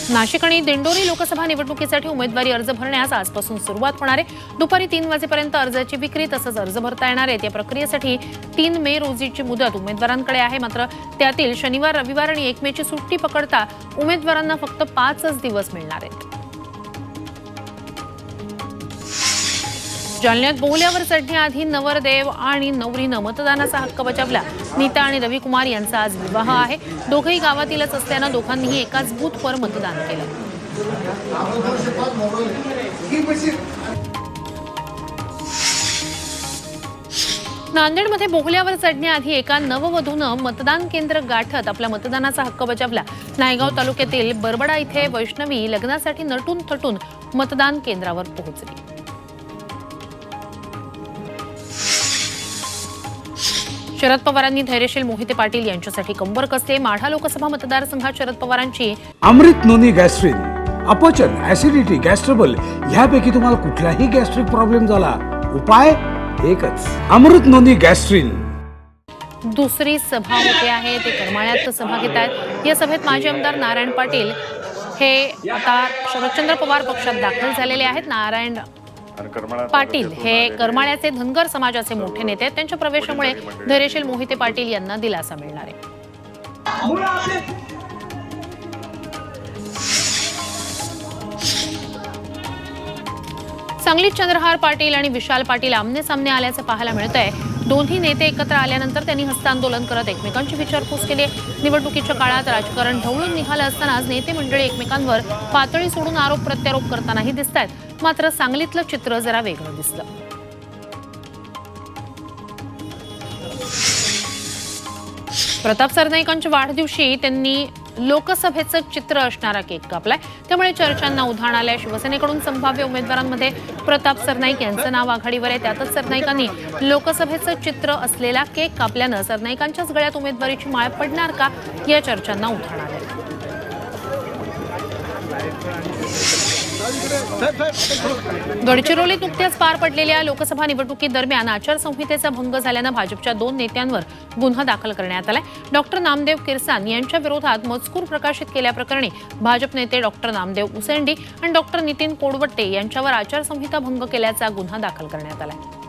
नाशिक आणि दिंडोरी लोकसभा निवडणुकीसाठी उमेदवारी अर्ज भरण्यास आजपासून सुरुवात होणार आहे। दुपारी 3 वाजेपर्यंत अर्जाची विक्री तसंच अर्ज भरता येणार आहेत। या प्रक्रियेसाठी 3 मे रोजीची मुदत उमेदवारांकडे आहे। मात्र त्यातील शनिवार, रविवार आणि 1 मेची सुट्टी पकडता उमेदवारांना फक्त 5च दिवस मिळणार आहेत। जालन्यात बोहल्यावर चढण्याआधी नवरदेव आणि नवरीनं मतदानाचा हक्क बजावला। नीता आणि रविकुमार यांचा आज विवाह आहे। दोघेही गावातीलच असल्यानं दोघांनीही एकाच बूथवर मतदान केलं। नांदेडमध्ये बोहल्यावर चढण्याआधी एका नववधूनं मतदान केंद्र गाठत आपला मतदानाचा हक्क बजावला। नायगाव तालुक्यातील बरबडा इथे वैष्णवी लग्नासाठी नटून थटून मतदान केंद्रावर पोहोचली। शरद पवारांनी धैर्यशील मोहिते पाटील यांच्यासाठी कंबर कसले। माढा लोकसभा मतदारसंघात शरद पवारांची अमृत नोनी गॅस्ट्रिन, अपचन, ऍसिडिटी, गॅस्ट्रबल ह्यापैकी तुम्हाला कुठलाही गॅस्ट्रिक प्रॉब्लेम झाला, उपाय एकच, अमृत नोनी गॅस्ट्रिन। दुसरी सभा होते आहे, ते करमाळ्यात सभा घेत आहेत। या सभेत माजी आमदार नारायण पाटील हे आता शरदचंद्र पवार पक्षात दाखल झालेले आहेत। नारायण पाटील हे करमाळ्याचे धनगर समाजाचे मोठे नेते आहेत। त्यांच्या प्रवेशामुळे धैर्यशील मोहिते पाटील यांना दिलासा मिळणार आहे। सांगलीत चंद्रहार पाटील आणि विशाल पाटील आमने सामने आल्याचं पाहायला मिळतंय। दोन्ही नेते एकत्र आल्यानंतर त्यांनी हस्तांदोलन करत एकमेकांची विचारपूस केली। निवडणुकीच्या काळात राजकारण ढवळून निघालं असतानाच नेते मंडळी एकमेकांवर पातळी सोडून आरोप प्रत्यारोप करतानाही दिसतायत। मात्र सांगलीतलं चित्र जरा वेगळं दिसलं। प्रताप सरनाईकांच्या वाढदिवशी त्यांनी लोकसभेचं चित्र असणारा केक कापलाय। त्यामुळे चर्चांना उधाण आलंय। शिवसेनेकडून संभाव्य उमेदवारांमध्ये प्रताप सरनाईक यांचं नाव आघाडीवर आहे। त्यातच सरनाईकांनी लोकसभेचं चित्र असलेला केक कापल्यानं सरनाईकांच्याच गळ्यात उमेदवारीची माळ पडणार का या चर्चांना उधाण आलंय। गडचिरोलीत नुकत्याच पार पडलेल्या लोकसभा निवडणुकीदरम्यान आचारसंहितेचा भंग झाल्यानं भाजपच्या 2 नेत्यांवर गुन्हा दाखल करण्यात आलाय। डॉक्टर नामदेव किरसान यांच्या विरोधात मजकूर प्रकाशित केल्याप्रकरणी भाजप नेते डॉक्टर नामदेव उसेंडी आणि डॉक्टर नितीन कोडवट्टे यांच्यावर आचारसंहिता भंग केल्याचा गुन्हा दाखल करण्यात आलाय।